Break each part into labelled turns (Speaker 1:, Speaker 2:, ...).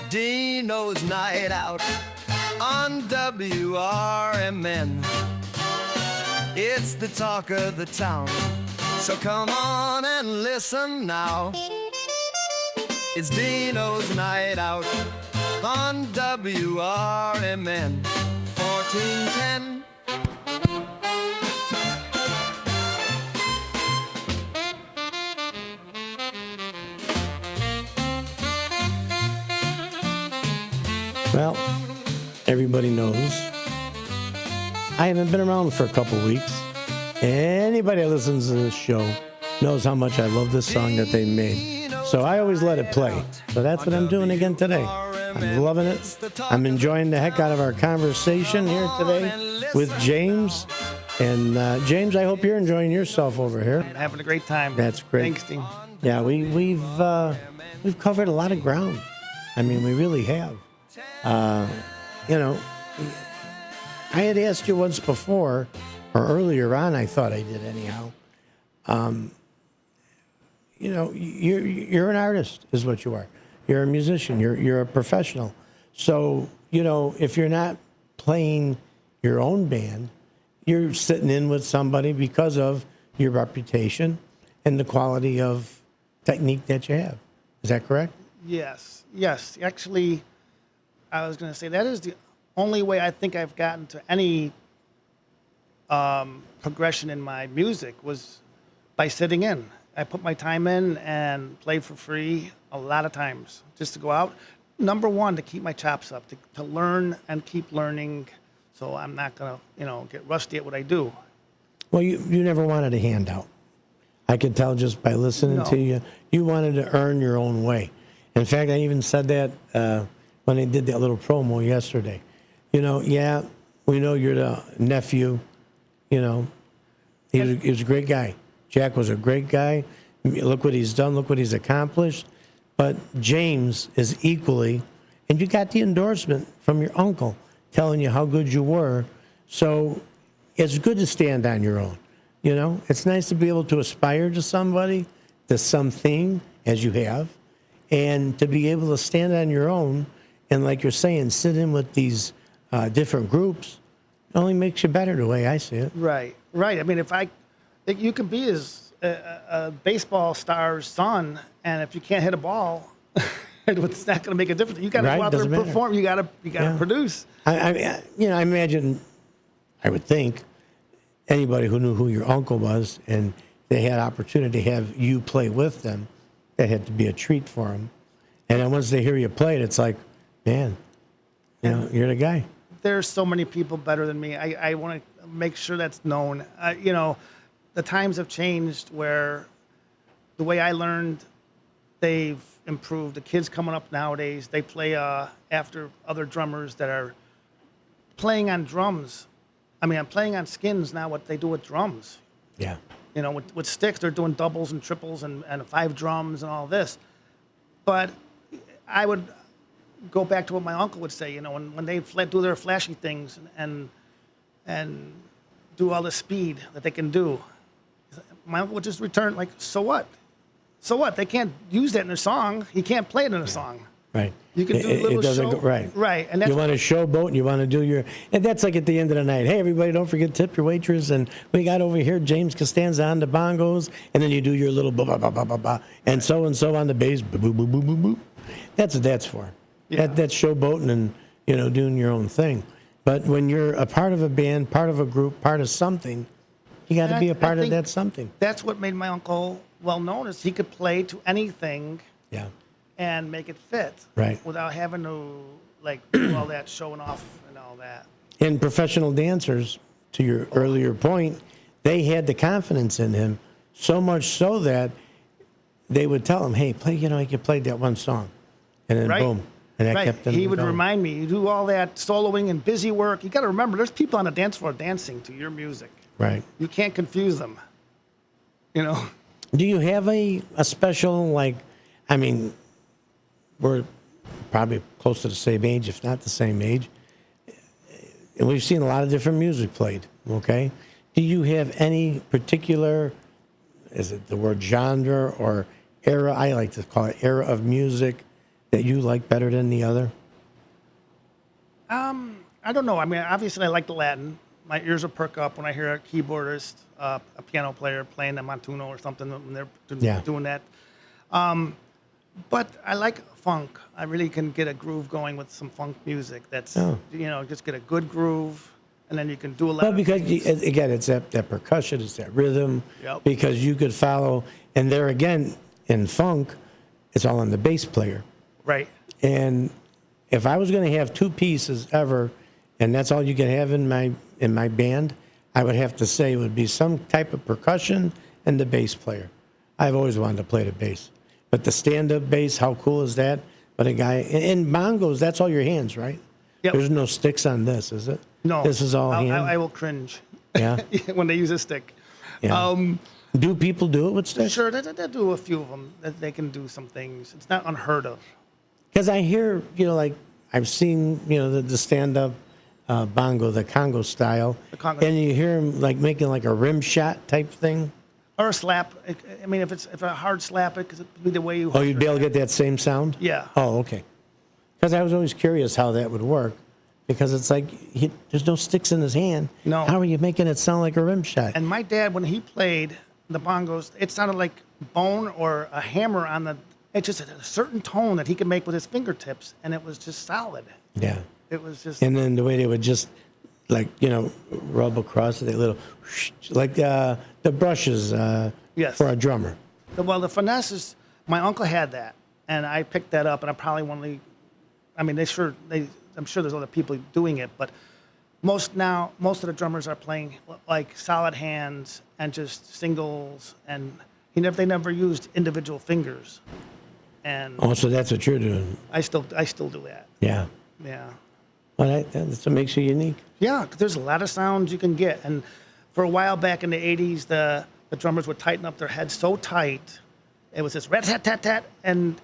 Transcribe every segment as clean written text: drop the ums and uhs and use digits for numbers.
Speaker 1: Deano's Night Out on WRMN. It's the talk of the town, so come on and listen now. It's Deano's Night Out on WRMN 1410.
Speaker 2: Well, everybody knows I haven't been around for a couple weeks. Anybody that listens to this show knows how much I love this song that they made. So I always let it play. So that's what I'm doing again today. I'm loving it. I'm enjoying the heck out of our conversation here today with James. And James, I hope you're enjoying yourself over here.
Speaker 3: I'm having a great time.
Speaker 2: That's great.
Speaker 3: Thanks, Dean.
Speaker 2: Yeah, we've covered a lot of ground. I mean, we really have. You know, I had asked you once before, or earlier on, I thought I did anyhow. You know, you're an artist, is what you are. You're a musician. You're a professional. So, you know, if you're not playing your own band, you're sitting in with somebody because of your reputation and the quality of technique that you have. Is that correct?
Speaker 3: Yes. Actually, I was going to say that is the only way I think I've gotten to any progression in my music was by sitting in. I put my time in and played for free a lot of times just to go out. Number one, to keep my chops up, to learn and keep learning, so I'm not going to, get rusty at what I do.
Speaker 2: Well, you never wanted a handout. I could tell just by listening to you. You wanted to earn your own way. In fact, I even said that when I did that little promo yesterday. We know you're the nephew. He was a great guy. Jack was a great guy. Look what he's done. Look what he's accomplished. But James is equally, and you got the endorsement from your uncle telling you how good you were. So it's good to stand on your own. It's nice to be able to aspire to somebody, to something, as you have, and to be able to stand on your own. And like you're saying, sit in with these different groups only makes you better the way I see it.
Speaker 3: Right. I mean, you can be a baseball star's son, and if you can't hit a ball, it's not going to make a difference. You got to go out there and perform. You got to produce.
Speaker 2: I imagine, I would think, anybody who knew who your uncle was and they had opportunity to have you play with them, that had to be a treat for them. And then once they hear you play it, it's like, man, you're the guy.
Speaker 3: There's so many people better than me. I want to make sure that's known. The times have changed where the way I learned, they've improved. The kids coming up nowadays, they play after other drummers that are playing on drums. I mean, I'm playing on skins now, what they do with drums.
Speaker 2: Yeah.
Speaker 3: With sticks, they're doing doubles and triples and 5 drums and all this. But I would go back to what my uncle would say, when they do their flashy things and do all the speed that they can do. My uncle would just return like, so what? So what? They can't use that in a song. You can't play it in a song.
Speaker 2: Right.
Speaker 3: You can do a little show.
Speaker 2: Right.
Speaker 3: Right. And that's
Speaker 2: you want to showboat and you want to do and that's like at the end of the night. Hey, everybody, don't forget to tip your waitress. And we got over here James Costanza on the bongos. And then you do your little ba-ba-ba-ba-ba-ba. And so on the bass. Boo-boo-boo-boo-boo. That's what that's for. Yeah. That's showboating and, doing your own thing. But when you're a part of a band, part of a group, part of something, you got to be a part of that something.
Speaker 3: That's what made my uncle well known, is he could play to anything.
Speaker 2: Yeah.
Speaker 3: And make it fit.
Speaker 2: Right.
Speaker 3: Without having to do all that showing off and all that. And
Speaker 2: professional dancers, to your earlier point, they had the confidence in him, so much so that they would tell him, hey, play, you played that one song. And then boom. And that kept them
Speaker 3: He would
Speaker 2: going.
Speaker 3: remind me, you do all that soloing and busy work. You got to remember, there's people on the dance floor dancing to your music.
Speaker 2: Right.
Speaker 3: You can't confuse them.
Speaker 2: Do you have a special, we're probably close to the same age, if not the same age. And we've seen a lot of different music played, okay? Do you have any particular, is it the word genre or era, I like to call it era of music, that you like better than the other?
Speaker 3: I don't know. I mean, obviously, I like the Latin. My ears will perk up when I hear a keyboardist, a piano player playing the Montuno or something when they're doing that. But I like funk. I really can get a groove going with some funk music. That's just get a good groove, and then you can do a lot.
Speaker 2: Well,
Speaker 3: of
Speaker 2: because
Speaker 3: things.
Speaker 2: again, it's that percussion, it's that rhythm.
Speaker 3: Yep.
Speaker 2: Because you could follow, and there again in funk, it's all on the bass player.
Speaker 3: Right.
Speaker 2: And if I was going to have two pieces ever, and that's all you could have in my band, I would have to say it would be some type of percussion and the bass player. I've always wanted to play the bass. But the stand-up bass, how cool is that? But a guy in bongos, that's all your hands, right?
Speaker 3: Yep.
Speaker 2: There's no sticks on this, is it?
Speaker 3: No.
Speaker 2: This is all hand.
Speaker 3: I will cringe.
Speaker 2: Yeah.
Speaker 3: When they use a stick.
Speaker 2: Yeah. Do people do it with sticks?
Speaker 3: Sure, they do a few of them. That they can do some things. It's not unheard of.
Speaker 2: Because I hear, like I've seen, the stand-up bongo, the Congo style, and you hear them like making like a rim shot type thing.
Speaker 3: Or a slap. I mean, if a hard slap it, because it'd be the way you.
Speaker 2: Oh, you'd be able to get that same sound?
Speaker 3: Yeah.
Speaker 2: Oh, okay. Because I was always curious how that would work. Because it's like there's no sticks in his hand.
Speaker 3: No.
Speaker 2: How are you making it sound like a rim shot?
Speaker 3: And my dad, when he played the bongos, it sounded like bone or a hammer on the. It just had a certain tone that he could make with his fingertips, and it was just solid.
Speaker 2: Yeah.
Speaker 3: It was just.
Speaker 2: And then the way they would just, rub across it, that little, like the brushes
Speaker 3: Yes.
Speaker 2: for a drummer.
Speaker 3: Well, the finesse is. My uncle had that, and I picked that up, and I probably one of the. I mean, I'm sure there's other people doing it, but most of the drummers are playing like solid hands and just singles, and they never used individual fingers. And
Speaker 2: Oh, so that's what you're doing.
Speaker 3: I still do that.
Speaker 2: Yeah.
Speaker 3: Yeah.
Speaker 2: Well, that's what makes you unique.
Speaker 3: Yeah, 'cause there's a lot of sounds you can get, and for a while back in the '80s, the drummers would tighten up their heads so tight, it was this rat tat tat tat, and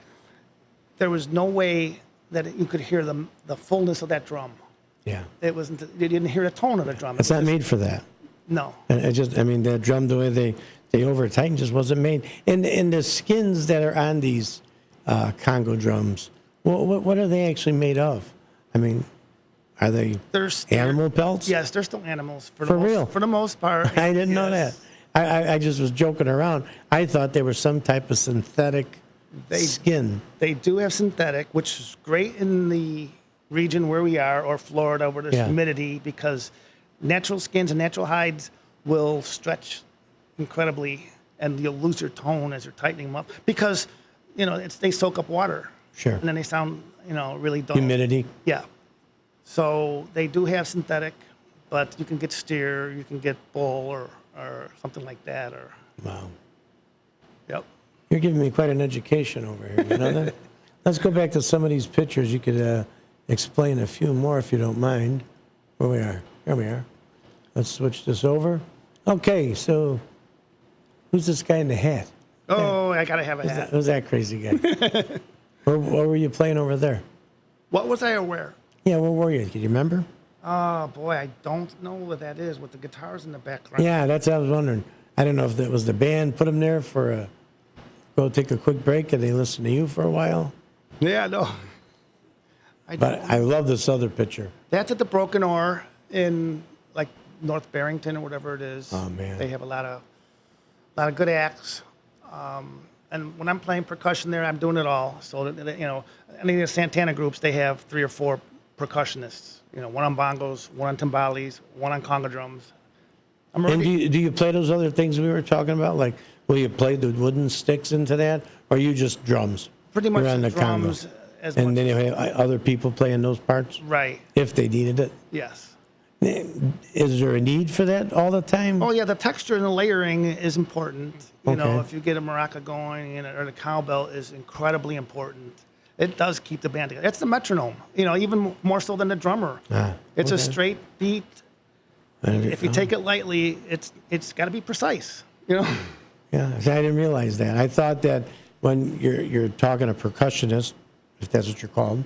Speaker 3: there was no way that you could hear the fullness of that drum.
Speaker 2: Yeah.
Speaker 3: It wasn't. You didn't hear the tone of the drum.
Speaker 2: It's not made for that.
Speaker 3: No.
Speaker 2: And that drum, the way they over tighten just wasn't made. And the skins that are on these Congo drums, what are they actually made of? I mean, are they animal pelts?
Speaker 3: Yes, they're still animals. For
Speaker 2: real?
Speaker 3: For the most part.
Speaker 2: I didn't know that.
Speaker 3: Yes.
Speaker 2: I just was joking around. I thought they were some type of synthetic skin.
Speaker 3: They do have synthetic, which is great in the region where we are, or Florida, where there's humidity, because natural skins and natural hides will stretch incredibly, and you'll lose your tone as you're tightening them up, because they soak up water.
Speaker 2: Sure.
Speaker 3: And then they sound really dull.
Speaker 2: Humidity.
Speaker 3: Yeah. So they do have synthetic, but you can get steer, you can get bull, or something like that, or.
Speaker 2: Wow.
Speaker 3: Yep.
Speaker 2: You're giving me quite an education over here. You know that? Let's go back to some of these pictures. You could explain a few more if you don't mind. Where we are. Here we are. Let's switch this over. Okay, so who's this guy in the hat?
Speaker 3: Oh, I gotta have a hat.
Speaker 2: Who's that crazy guy? What were you playing over there?
Speaker 3: What was I aware?
Speaker 2: Yeah, where were you? Can you remember?
Speaker 3: Oh boy, I don't know what that is with the guitars in the background.
Speaker 2: Yeah, that's what I was wondering. I don't know if that was the band put them there for go take a quick break and they listen to you for a while.
Speaker 3: Yeah, no.
Speaker 2: But I love this other picture.
Speaker 3: That's at the Broken Oar in like North Barrington or whatever it is.
Speaker 2: Oh man,
Speaker 3: they have a lot of good acts. And when I'm playing percussion there, I'm doing it all. So any of the Santana groups, they have 3 or 4 percussionists. One on bongos, one on timbales, one on conga drums.
Speaker 2: And do you play those other things we were talking about? Like, will you play the wooden sticks into that, or you just drums?
Speaker 3: Pretty much
Speaker 2: on the
Speaker 3: drums.
Speaker 2: And then you have other people playing those parts?
Speaker 3: Right.
Speaker 2: If they needed it?
Speaker 3: Yes.
Speaker 2: Is there a need for that all the time?
Speaker 3: Oh, yeah, the texture and the layering is important.
Speaker 2: Okay.
Speaker 3: If you get a maraca going, or the cowbell is incredibly important. It does keep the band together. It's the metronome, even more so than the drummer. It's a straight beat. If you take it lightly, it's got to be precise, Yeah,
Speaker 2: I didn't realize that. I thought that when you're talking a percussionist, if that's what you're called,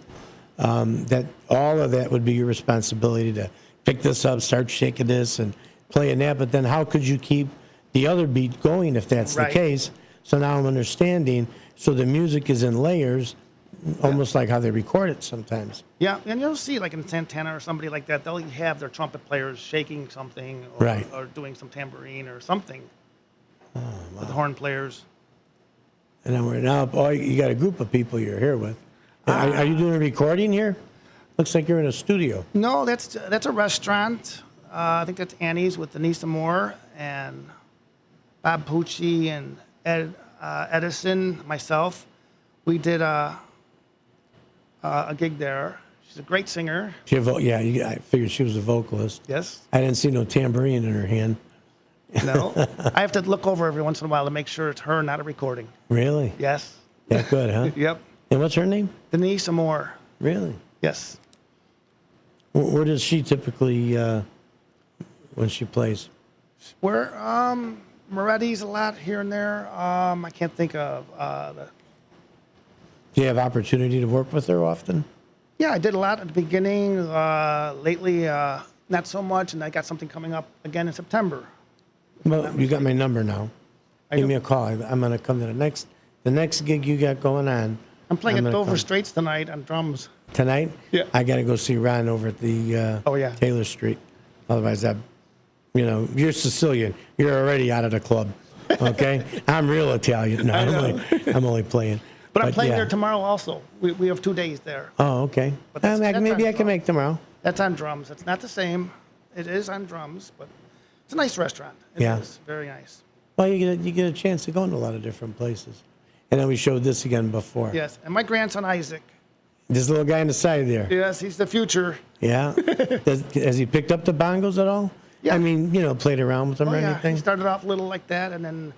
Speaker 2: that all of that would be your responsibility to pick this up, start shaking this, and playing that. But then how could you keep the other beat going if that's the case? So now I'm understanding. So the music is in layers, almost like how they record it sometimes.
Speaker 3: Yeah, and you'll see, like in Santana or somebody like that, they'll have their trumpet players shaking something or,
Speaker 2: Right.
Speaker 3: or doing some tambourine or something. With the horn players.
Speaker 2: And then we're now, oh, you got a group of people you're here with. Are you doing a recording here? Looks like you're in a studio.
Speaker 3: No, that's a restaurant. I think that's Annie's with Denise Moore and Bob Pucci and Edison, myself. We did a gig there. She's a great singer.
Speaker 2: I figured she was a vocalist.
Speaker 3: Yes.
Speaker 2: I didn't see no tambourine in her hand.
Speaker 3: No. I have to look over every once in a while to make sure it's her, not a recording.
Speaker 2: Really?
Speaker 3: Yes.
Speaker 2: That good, huh?
Speaker 3: Yep.
Speaker 2: And what's her name?
Speaker 3: Denise Moore.
Speaker 2: Really?
Speaker 3: Yes.
Speaker 2: Where does she typically, when she plays?
Speaker 3: We're Moretti's a lot here and there. I can't think of
Speaker 2: Do you have opportunity to work with her often?
Speaker 3: Yeah, I did a lot at the beginning. Lately, not so much, and I got something coming up again in September.
Speaker 2: Well, you got my number now. Give me a call. I'm going to come to the next gig you got going on.
Speaker 3: I'm playing at
Speaker 2: gonna
Speaker 3: Dover
Speaker 2: come.
Speaker 3: Straits tonight on drums.
Speaker 2: Tonight?
Speaker 3: Yeah.
Speaker 2: I got to go see Ron over at the
Speaker 3: Oh, yeah.
Speaker 2: Taylor Street. Otherwise, you're Sicilian. You're already out of the club. Okay? I'm real Italian. No, I'm only playing.
Speaker 3: But I'm playing
Speaker 2: yeah.
Speaker 3: there tomorrow also. We have 2 days there.
Speaker 2: Oh, okay.
Speaker 3: But that's
Speaker 2: Maybe
Speaker 3: on
Speaker 2: I can make tomorrow.
Speaker 3: That's on drums. It's not the same. It is on drums, but it's a nice restaurant. It
Speaker 2: Yeah.
Speaker 3: is very nice.
Speaker 2: Well, you get a chance to go into a lot of different places. And then we showed this again before.
Speaker 3: Yes, and my grandson Isaac.
Speaker 2: This little guy on the side there.
Speaker 3: Yes, he's the future.
Speaker 2: Yeah. Has he picked up the bongos at all?
Speaker 3: Yeah.
Speaker 2: I mean, played around with them
Speaker 3: Oh,
Speaker 2: or
Speaker 3: yeah.
Speaker 2: anything?
Speaker 3: He started off little like that, and then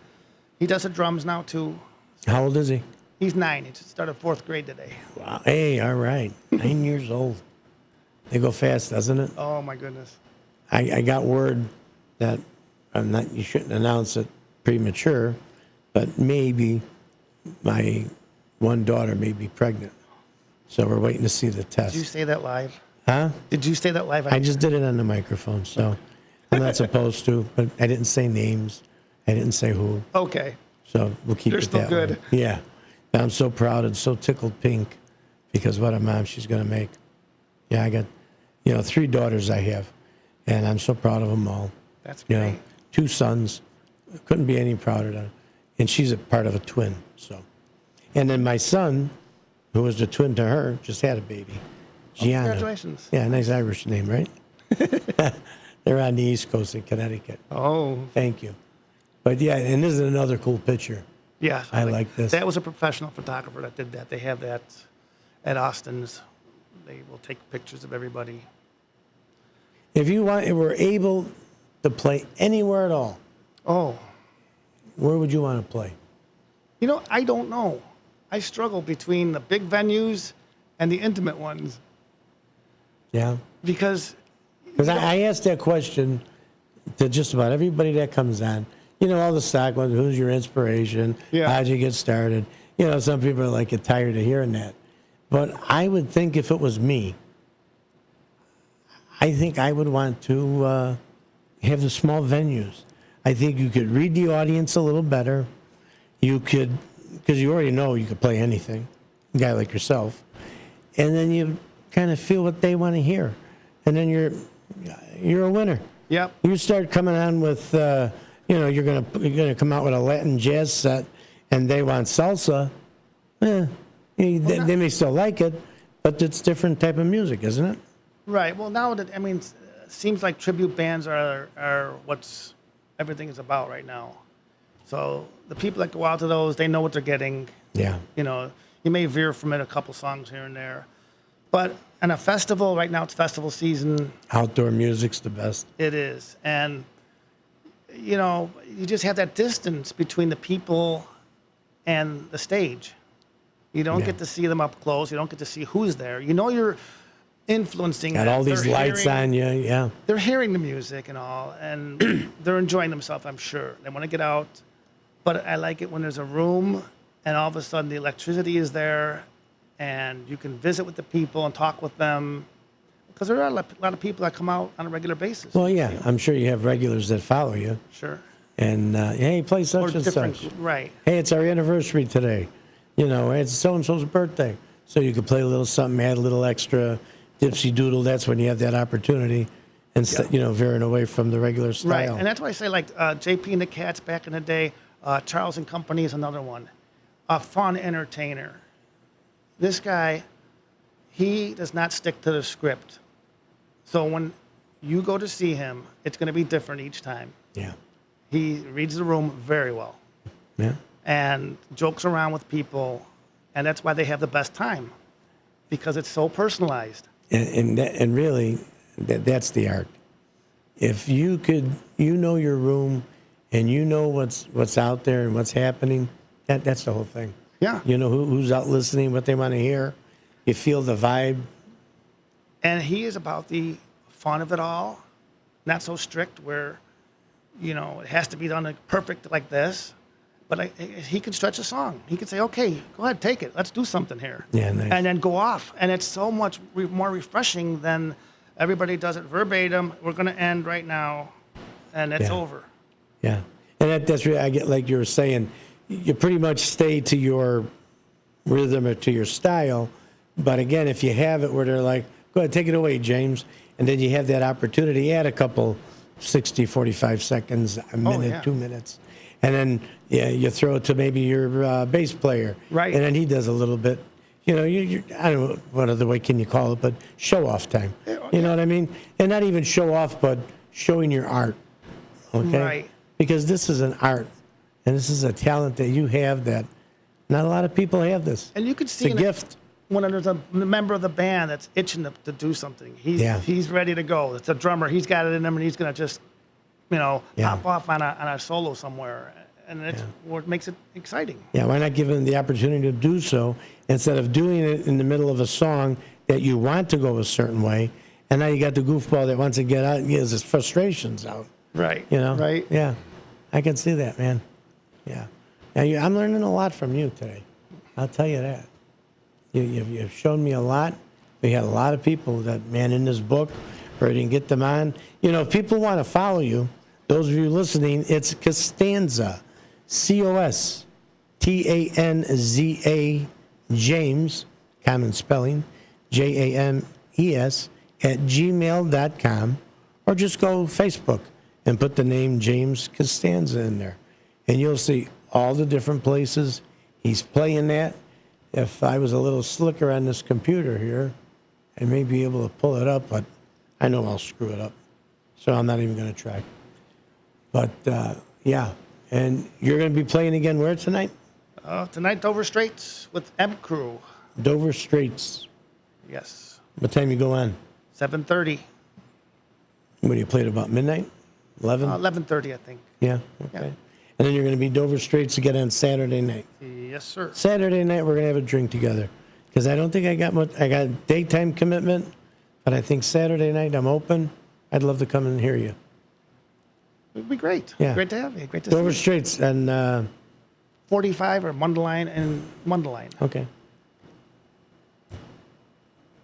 Speaker 3: he does the drums now too.
Speaker 2: How old is he?
Speaker 3: He's 9. He just started 4th grade today.
Speaker 2: Wow. Hey, all right. 9 years old. They go fast, doesn't it?
Speaker 3: Oh my goodness.
Speaker 2: I got word that you shouldn't announce it premature, but maybe my one daughter may be pregnant. So we're waiting to see the test.
Speaker 3: Did you say that live?
Speaker 2: Huh?
Speaker 3: Did you say that live?
Speaker 2: I just did it on the microphone, so I'm not supposed to, but I didn't say names. I didn't say who.
Speaker 3: Okay.
Speaker 2: So we'll keep
Speaker 3: You're
Speaker 2: it
Speaker 3: still
Speaker 2: that
Speaker 3: good.
Speaker 2: way. Yeah. I'm so proud and so tickled pink because what a mom she's going to make. Yeah, I got, 3 daughters I have, and I'm so proud of them all.
Speaker 3: That's
Speaker 2: You
Speaker 3: great.
Speaker 2: know, 2 sons. Couldn't be any prouder than. And she's a part of a twin, so. And then my son, who was the twin to her, just had a baby. Gianna.
Speaker 3: Congratulations.
Speaker 2: Yeah, nice Irish name, right? They're on the East Coast in Connecticut.
Speaker 3: Oh.
Speaker 2: Thank you. But yeah, and this is another cool picture.
Speaker 3: Yeah.
Speaker 2: I like this.
Speaker 3: That was a professional photographer that did that. They have that at Austin's. They will take pictures of everybody.
Speaker 2: If you were able to play anywhere at all,
Speaker 3: Oh.
Speaker 2: where would you want to play?
Speaker 3: I don't know. I struggle between the big venues and the intimate ones
Speaker 2: Yeah.
Speaker 3: because
Speaker 2: Because I asked that question to just about everybody that comes on. All the stock ones, who's your inspiration?
Speaker 3: Yeah.
Speaker 2: How'd you get started? Some people are get tired of hearing that. But I would think if it was me, I think I would want to have the small venues. I think you could read the audience a little better. You could, because you already know you could play anything, a guy like yourself. And then you kind of feel what they want to hear. And then you're a winner.
Speaker 3: Yep.
Speaker 2: You start coming on with, you're gonna come out with a Latin jazz set, and they want salsa. They may still like it, but it's different type of music, isn't it?
Speaker 3: Right. Well, now that it seems like tribute bands are what's everything is about right now. So the people that go out to those, they know what they're getting.
Speaker 2: Yeah.
Speaker 3: You may veer from it a couple songs here and there, but on a festival right now, it's festival season.
Speaker 2: Outdoor music's the best.
Speaker 3: It is, and you just have that distance between the people and the stage. You don't
Speaker 2: Yeah.
Speaker 3: get to see them up close. You don't get to see who's there. You're influencing.
Speaker 2: Got
Speaker 3: them.
Speaker 2: all these
Speaker 3: They're
Speaker 2: lights
Speaker 3: hearing-
Speaker 2: on you. Yeah.
Speaker 3: They're hearing the music and all, and they're enjoying themselves, I'm sure. They want to get out. But I like it when there's a room and all of a sudden the electricity is there and you can visit with the people and talk with them. Because there are a lot of people that come out on a regular basis.
Speaker 2: Well, yeah, I'm sure you have regulars that follow you.
Speaker 3: Sure.
Speaker 2: And, hey, play such and
Speaker 3: different,
Speaker 2: such.
Speaker 3: right.
Speaker 2: Hey, it's our anniversary today. It's so-and-so's birthday. so you could play a little something, add a little extra dipsy doodle. That's when you have that opportunity, instead, veering away from the regular style.
Speaker 3: Right, and that's why I say like JP and the Cats back in the day. Charles and Company is another one. A fun entertainer. This guy, he does not stick to the script. So when you go to see him, it's going to be different each time.
Speaker 2: Yeah.
Speaker 3: He reads the room very well.
Speaker 2: Yeah.
Speaker 3: And jokes around with people, and that's why they have the best time, because it's so personalized.
Speaker 2: And really, that's the art. If you could, your room, and you know what's out there and what's happening, that's the whole thing.
Speaker 3: Yeah.
Speaker 2: You know who's out listening, what they want to hear. You feel the vibe.
Speaker 3: And he is about the fun of it all, not so strict where, it has to be done like perfect like this. But he can stretch a song. He can say, okay, go ahead, take it. Let's do something here.
Speaker 2: Yeah, nice.
Speaker 3: And then go off. And it's so much more refreshing than everybody does it verbatim. We're going to end right now, and it's over.
Speaker 2: Yeah. And that's really, I get, like you were saying, you pretty much stay to your rhythm or to your style. But again, if you have it where they're like, go ahead, take it away, James. And then you have that opportunity, add a couple 60, 45 seconds, a minute, 2 minutes. And then you throw it to maybe your bass player.
Speaker 3: Right.
Speaker 2: And then he does a little bit. I don't know what other way can you call it, but show off time. You know what I mean? And not even show off, but showing your art. Okay?
Speaker 3: Right.
Speaker 2: Because this is an art. And this is a talent that you have that not a lot of people have this.
Speaker 3: And you could see
Speaker 2: it's a gift.
Speaker 3: When there's a member of the band that's itching to do something. He's ready to go. It's a drummer. He's got it in him, and he's going to just, pop off on a solo somewhere. And it's what makes it exciting.
Speaker 2: Yeah, why not give him the opportunity to do so instead of doing it in the middle of a song that you want to go a certain way, and now you got the goofball that wants to get out and gets his frustrations out.
Speaker 3: Right.
Speaker 2: Right. Yeah, I can see that, man. Yeah. Now I'm learning a lot from you today. I'll tell you that. You've shown me a lot. We had a lot of people that, man, in this book, ready to get them on. If people want to follow you, those of you listening, it's Costanza, Costanza, James, common spelling, James, @gmail.com, or just go Facebook and put the name James Costanza in there. And you'll see all the different places he's playing at. If I was a little slicker on this computer here, I may be able to pull it up, but I know I'll screw it up. So I'm not even going to try. But, yeah. And you're going to be playing again where tonight?
Speaker 3: Tonight, Dover Straits with M Crew.
Speaker 2: Dover Straits.
Speaker 3: Yes.
Speaker 2: What time you go on?
Speaker 3: 7:30.
Speaker 2: What do you play at about midnight? 11?
Speaker 3: 11:30, I think.
Speaker 2: Yeah, okay.
Speaker 3: Yeah.
Speaker 2: And then you're going to be Dover Straits again on Saturday night.
Speaker 3: Yes, sir.
Speaker 2: Saturday night, we're going to have a drink together. Because I don't think I got much. I got a daytime commitment, but I think Saturday night I'm open. I'd love to come and hear you.
Speaker 3: It'd be great.
Speaker 2: Yeah.
Speaker 3: Great to have you. Great to
Speaker 2: Dover
Speaker 3: see you.
Speaker 2: Straits and
Speaker 3: 45 or Mundelein and Mundelein.
Speaker 2: okay.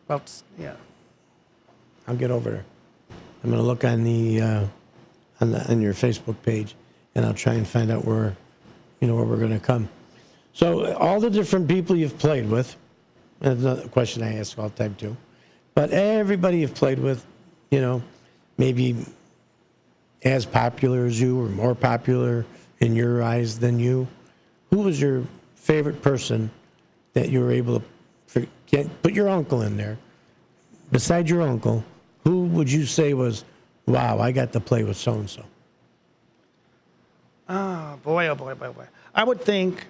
Speaker 3: Well, yeah.
Speaker 2: I'll get over there. I'm going to look on on your Facebook page, and I'll try and find out where we're going to come. So all the different people you've played with, that's another question I ask all the time too, but everybody you've played with, maybe as popular as you or more popular in your eyes than you, who was your favorite person that you were able to put your uncle in there? Besides your uncle, who would you say was, wow, I got to play with so-and-so?
Speaker 3: Oh, boy. I would think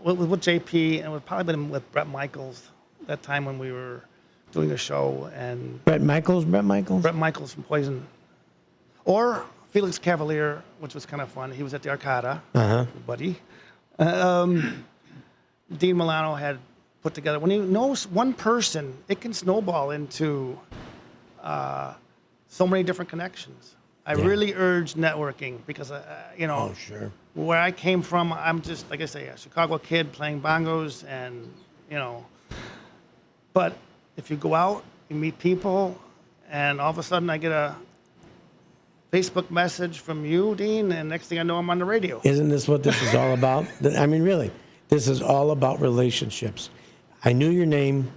Speaker 3: with JP, and it would probably been with Bret Michaels that time when we were doing a show. And
Speaker 2: Bret Michaels? Bret
Speaker 3: Michaels from Poison. Or Felix Cavalier, which was kind of fun. He was at the Arcada, buddy. Dean Milano had put together. When you know one person, it can snowball into so many different connections. I really urge networking because,
Speaker 2: Oh, sure.
Speaker 3: where I came from, I'm just, like I say, a Chicago kid playing bongos and, But if you go out, you meet people, and all of a sudden I get a Facebook message from you, Dean, and next thing I know, I'm on the radio.
Speaker 2: Isn't this what this is all about? I mean, really, this is all about relationships. I knew your name.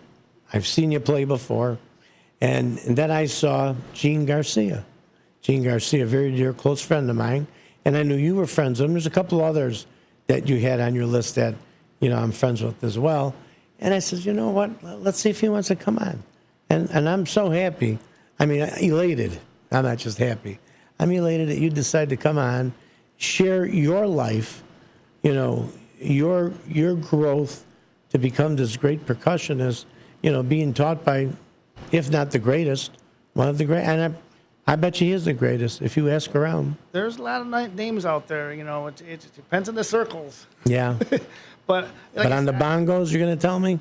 Speaker 2: I've seen you play before. And then I saw Gene Garcia. Gene Garcia, a very dear, close friend of mine. And I knew you were friends with him. There's a couple others that you had on your list that, I'm friends with as well. And I said, you know what? Let's see if he wants to come on. And I'm so happy. I mean, elated. I'm not just happy. I'm elated that you decided to come on, share your life, your growth to become this great percussionist, being taught by, if not the greatest, one of the great. And I bet you he is the greatest if you ask around.
Speaker 3: There's a lot of names out there. It depends on the circles.
Speaker 2: Yeah.
Speaker 3: But
Speaker 2: on the bongos, you're going to tell me?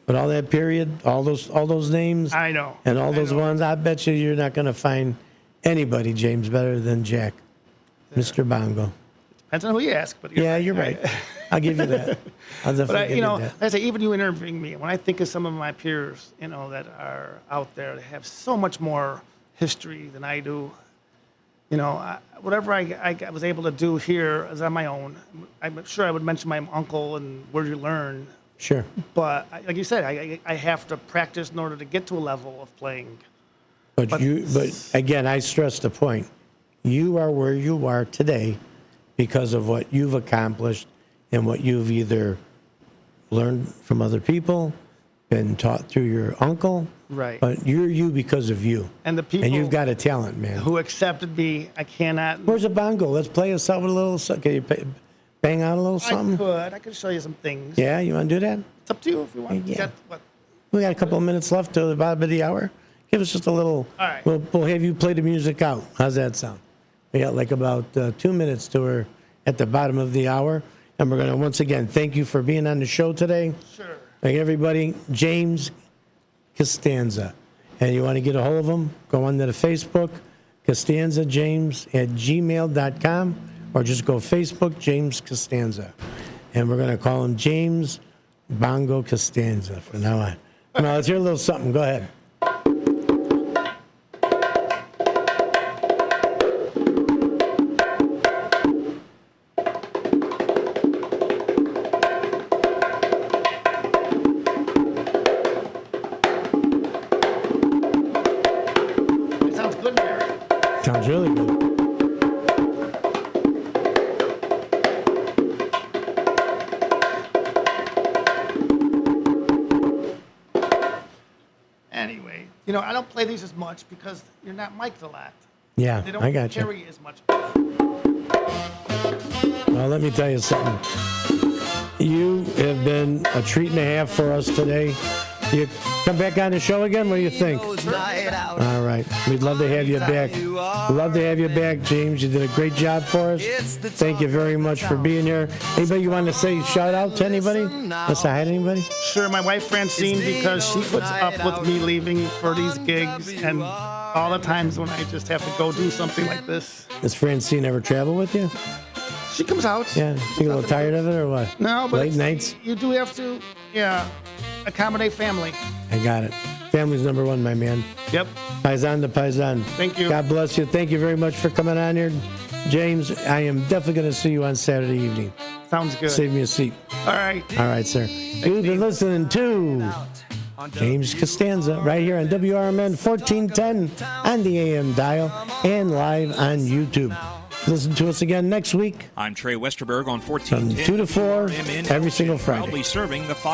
Speaker 2: But all that period, all those names.
Speaker 3: I know.
Speaker 2: And all those ones, I bet you're not going to find anybody, James, better than Jack, Mr. Bongo.
Speaker 3: Depends on who you ask. But
Speaker 2: you're right. I'll give you that. I'll definitely give you that.
Speaker 3: Like I say, even you interviewing me, when I think of some of my peers, that are out there, they have so much more history than I do. Whatever I was able to do here is on my own. I'm sure I would mention my uncle and where you learn.
Speaker 2: Sure.
Speaker 3: But like you said, I have to practice in order to get to a level of playing.
Speaker 2: But again, I stress the point. You are where you are today because of what you've accomplished and what you've either learned from other people, been taught through your uncle.
Speaker 3: Right.
Speaker 2: But you're you because of you.
Speaker 3: And the people.
Speaker 2: And you've got a talent, man.
Speaker 3: Who accepted me. I cannot.
Speaker 2: Where's a bongo? Let's play us out with a little. Can you bang out a little something?
Speaker 3: I could show you some things.
Speaker 2: Yeah, you want to do that?
Speaker 3: It's up to you if you want.
Speaker 2: Yeah.
Speaker 3: What?
Speaker 2: We got a couple of minutes left till the bottom of the hour. Give us just a little.
Speaker 3: All right.
Speaker 2: We'll have you play the music out. How's that sound? We got like about 2 minutes till we're at the bottom of the hour. And we're going to, once again, thank you for being on the show today.
Speaker 3: Sure.
Speaker 2: Thank everybody. James Costanza. And you want to get a hold of him, go on to the Facebook, costanzajames@gmail.com, or just go Facebook, James Costanza. And we're going to call him James Bongo Costanza from now on. Now, let's hear a little something. Go ahead. Sounds really good.
Speaker 3: Anyway, I don't play these as much because you're not mic'd a lot.
Speaker 2: Yeah,
Speaker 3: They don't
Speaker 2: I got you.
Speaker 3: carry as much.
Speaker 2: Well, let me tell you something. You have been a treat and a half for us today. You come back on the show again? What do you think? All right. We'd love to have you back. Love to have you back, James. You did a great job for us. Thank you very much for being here. Anybody you want to say shout out to anybody? Want to say hi to anybody?
Speaker 3: Sure, my wife Francine, because she puts up with me leaving for these gigs and all the times when I just have to go do something like this.
Speaker 2: Does Francine ever travel with you?
Speaker 3: She comes out.
Speaker 2: Yeah. You a little tired of it or what?
Speaker 3: No, but
Speaker 2: late nights?
Speaker 3: You do have to, accommodate family.
Speaker 2: I got it. Family's number one, my man.
Speaker 3: Yep.
Speaker 2: Paisan to Paisan.
Speaker 3: Thank you.
Speaker 2: God bless you. Thank you very much for coming on here. James, I am definitely going to see you on Saturday evening.
Speaker 3: Sounds good.
Speaker 2: Save me a seat.
Speaker 3: All right.
Speaker 2: All right, sir. You've been listening to James Costanza right here on WRMN 1410 on the AM dial and live on YouTube. Listen to us again next week.
Speaker 4: I'm Trey Westerberg on
Speaker 2: From
Speaker 4: 1410
Speaker 2: 2 to 4
Speaker 4: WRMN,
Speaker 2: every single Friday.
Speaker 4: Proudly serving the